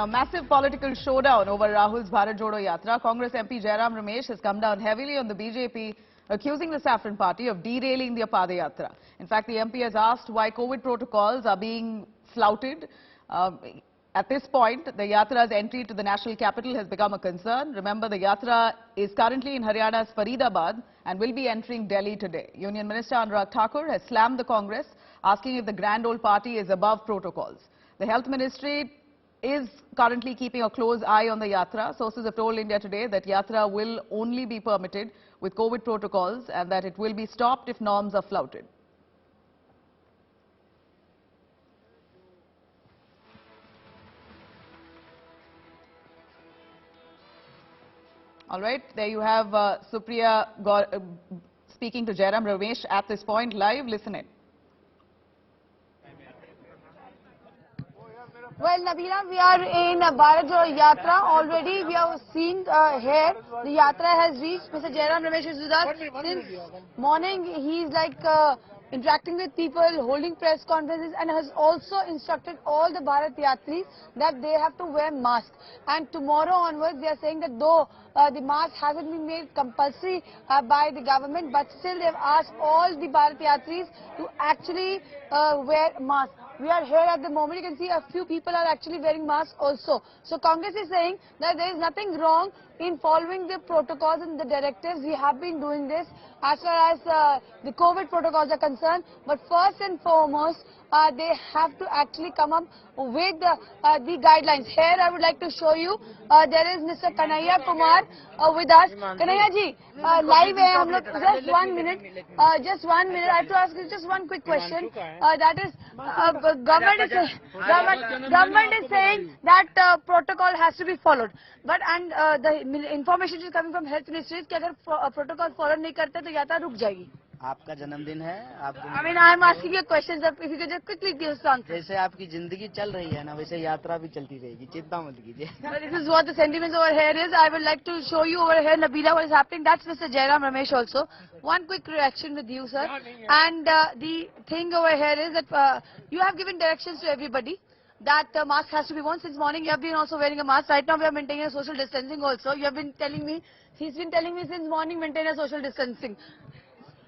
A massive political showdown over Rahul's Bharat Jodo Yatra. Congress MP Ramesh has come down heavily on the BJP, accusing the Saffron Party of derailing the Padayatra. In fact, the MP has asked why COVID protocols are being flouted. At this point, the Yatra's entry to the national capital has become a concern. Remember, the Yatra is currently in Haryana's Faridabad and will be entering Delhi today. Union Minister Anurag Thakur has slammed the Congress, asking if the grand old party is above protocols. The Health Ministry is currently keeping a close eye on the Yatra. Sources have told India Today that Yatra will only be permitted with COVID protocols and that it will be stopped if norms are flouted. All right, there you have Supriya speaking to Jairam Ramesh at this point live. Listen in. Well, Nabila, we are in Bharat Jodo Yatra. Already we have seen here the Yatra has reached. Mr. Jairam Ramesh is with us. Since morning, he is interacting with people, holding press conferences, and has also instructed all the Bharat Yatris that they have to wear masks. And tomorrow onwards, they are saying that though the mask hasn't been made compulsory by the government, but still they have asked all the Bharat Yatris to actually wear masks. We are here at the moment. You can see a few people are actually wearing masks also. So Congress is saying that there is nothing wrong in following the protocols and the directives. We have been doing this as far as the COVID protocols are concerned. But first and foremost, they have to actually come up with the guidelines. Here I would like to show you, there is Mr. Kanhaiya Kumar with us. Kanhaiya ji, live hai hum log. Just 1 minute. Just 1 minute. I have to ask you just one quick question. That is, government is saying that protocol has to be followed. But the information is coming from Health Ministry कि अगर protocol follow नहीं करते तो यात्रा रुक जाएगी. आपका जन्मदिन है. I mean, I am asking you questions. If you could just quickly give some answer. जैसे आपकी जिंदगी चल रही है ना, वैसे यात्रा भी चलती रहेगी. चिंता मत कीजिए. Well, this is what the sentiments over here is. I would like to show you over here, Nabila, what is happening. That's Mr. Jairam Ramesh also. One quick reaction with you, sir. And the thing over here is that you have given directions to everybody that mask has to be worn. Since morning you have been also wearing a mask. Right now we are maintaining a social distancing also. You have been telling me, he's been telling me since morning maintain a social distancing.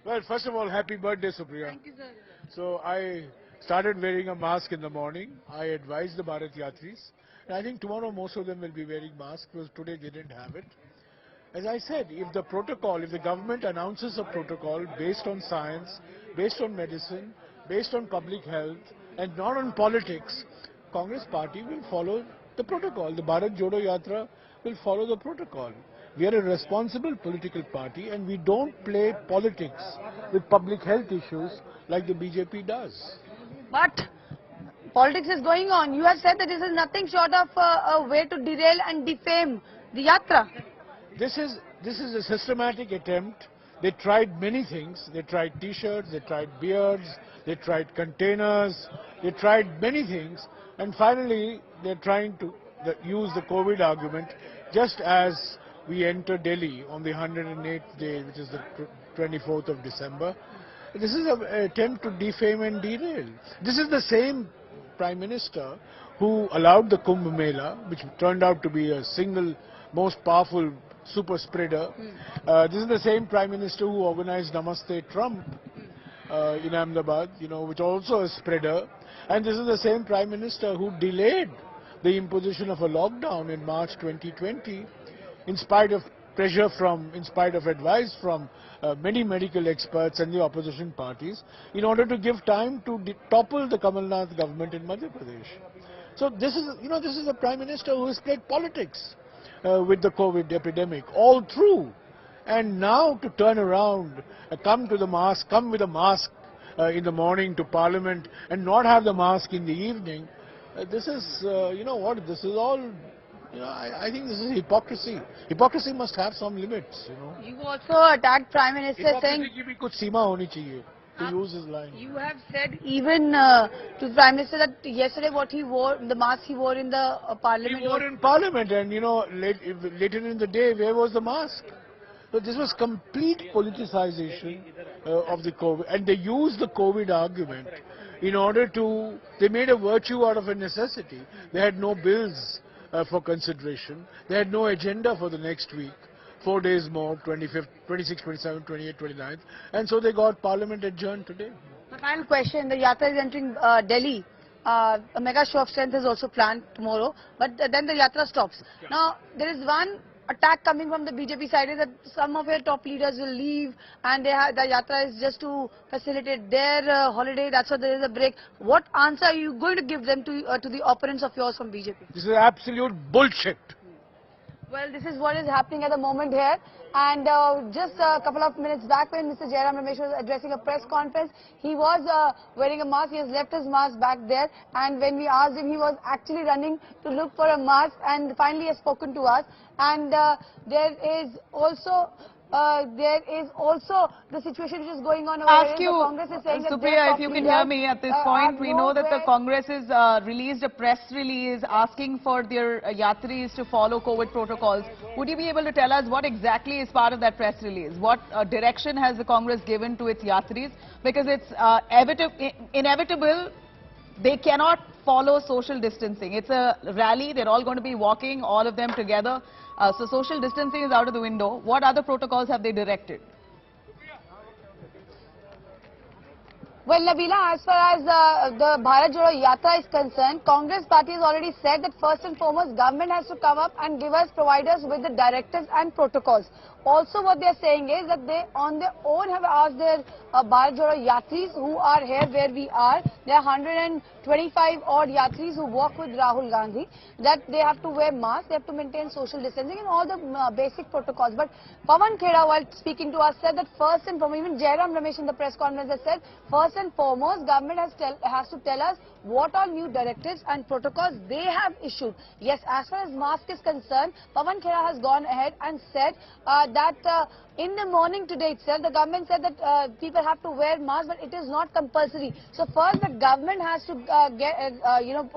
Well, first of all, happy birthday, Supriya. Thank you, sir. So I started wearing a mask in the morning. I advised the Bharat Yatris. And I think tomorrow most of them will be wearing masks because today they didn't have it. As I said, if the government announces a protocol based on science, based on medicine, based on public health, and not on politics, Congress party will follow the protocol. The Bharat Jodo Yatra will follow the protocol. We are a responsible political party and we don't play politics with public health issues like the BJP does. But politics is going on. You have said that this is nothing short of a way to derail and defame the Yatra. This is a systematic attempt. They tried many things. They tried T-shirts, they tried beards, they tried containers, they tried many things. And finally, they're trying to use the COVID argument just as we enter Delhi on the 108th day, which is the 24th of December. This is an attempt to defame and derail. This is the same Prime Minister who allowed the Kumbh Mela, which turned out to be a single most powerful super spreader. This is the same Prime Minister who organized Namaste Trump in Ahmedabad, which also a spreader. And this is the same Prime Minister who delayed the imposition of a lockdown in March 2020 in spite of advice from many medical experts and the opposition parties in order to give time to topple the Kamal Nath government in Madhya Pradesh. So this is a Prime Minister who has played politics with the COVID epidemic all through. And now to turn around, come with a mask in the morning to Parliament and not have the mask in the evening, this is, this is all, I think this is hypocrisy. Hypocrisy must have some limits, You also attacked Prime Minister saying... Hypocrisy ki bhi kuch seema honi chahiye, to use his line. You have said even to Prime Minister that yesterday what he wore, the mask he wore in the Parliament... He wore in Parliament and, later in the day, where was the mask? So this was complete politicization of the COVID, and they used the COVID argument in order to, they made a virtue out of a necessity. They had no bills for consideration. They had no agenda for the next week. 4 days more, 25th, 26th, 27th, 28th, 29th. And so they got Parliament adjourned today. The final question, the Yatra is entering Delhi. A mega show of strength is also planned tomorrow, but then the Yatra stops. Yeah. Now, there is one attack coming from the BJP side is that some of your top leaders will leave and the Yatra is just to facilitate their holiday. That's why there is a break. What answer are you going to give them to the opponents of yours from BJP? This is absolute bullshit. Well, this is what is happening at the moment here. And just a couple of minutes back when Mr. Jairam Ramesh was addressing a press conference, he was wearing a mask. He has left his mask back there. And when we asked him, he was actually running to look for a mask and finally has spoken to us. And there is also the situation which is going on over here. The Congress is saying that Supriya, if you can hear me at this point, we know that the Congress has released a press release asking for their Yatris to follow COVID protocols. Would you be able to tell us what exactly is part of that press release? What direction has the Congress given to its Yatris? Because it's inevitable. They cannot follow social distancing. It's a rally. They're all going to be walking, all of them together. So social distancing is out of the window. What other protocols have they directed? Well, Nabila, as far as the Bharat Jodo Yatra is concerned, Congress party has already said that first and foremost, government has to come up and give us providers with the directives and protocols. Also, what they are saying is that they on their own have asked their Bharat Jodo Yatris who are here where we are. There are 125 odd Yatris who walk with Rahul Gandhi, that they have to wear masks, they have to maintain social distancing and all the basic protocols. But Pawan Kheda, while speaking to us, said that first and foremost, even Jairam Ramesh in the press conference has said, first and foremost, government has to tell us what all new directives and protocols they have issued. Yes, as far as mask is concerned, Pawan Kheda has gone ahead and said that in the morning today itself, the government said that people have to wear masks, but it is not compulsory. So first, the government has to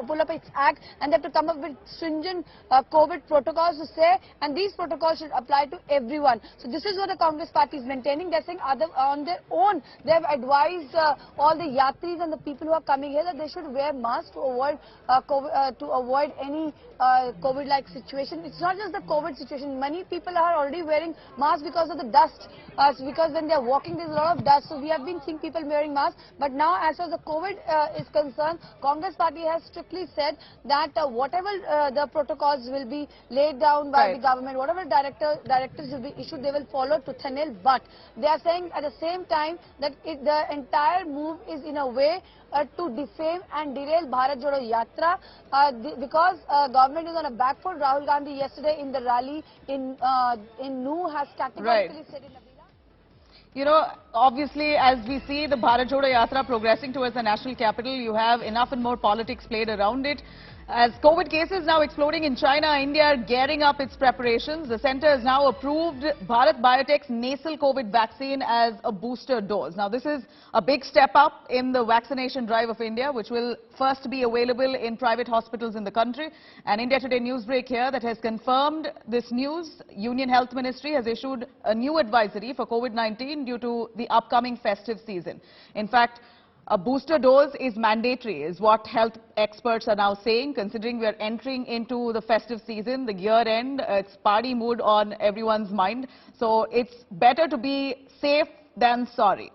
pull up its act, and they have to come up with stringent COVID protocols to say, and these protocols should apply to everyone. So this is what the Congress party is maintaining. They're saying on their own, they have advised all the Yatris and the people who are coming here that they should wear masks to avoid any COVID-like situation. It's not just the COVID situation. Many people are already wearing masks because of the dust. Because when they are walking, there's a lot of dust. So we have been seeing people wearing masks. But now, as far as the COVID is concerned, Congress party has strictly said that whatever the protocols will be laid down by the government, whatever directives will be issued, they will follow tooth and nail. But they are saying at the same time that the entire move is in a way to defame and derail Bharat Jodo Yatra because government is on a back foot. Rahul Gandhi yesterday in the rally in Nuh has categorically said in You know, obviously, as we see the Bharat Jodo Yatra progressing towards the national capital, you have enough and more politics played around it. As COVID cases now exploding in China, India are gearing up its preparations. The centre has now approved Bharat Biotech's nasal COVID vaccine as a booster dose. Now, this is a big step up in the vaccination drive of India, which will first be available in private hospitals in the country. And India Today newsbreak here that has confirmed this news. Union Health Ministry has issued a new advisory for COVID-19 due to the upcoming festive season. In fact, a booster dose is mandatory, is what health experts are now saying, considering we are entering into the festive season, the year end, it's party mood on everyone's mind. So it's better to be safe than sorry.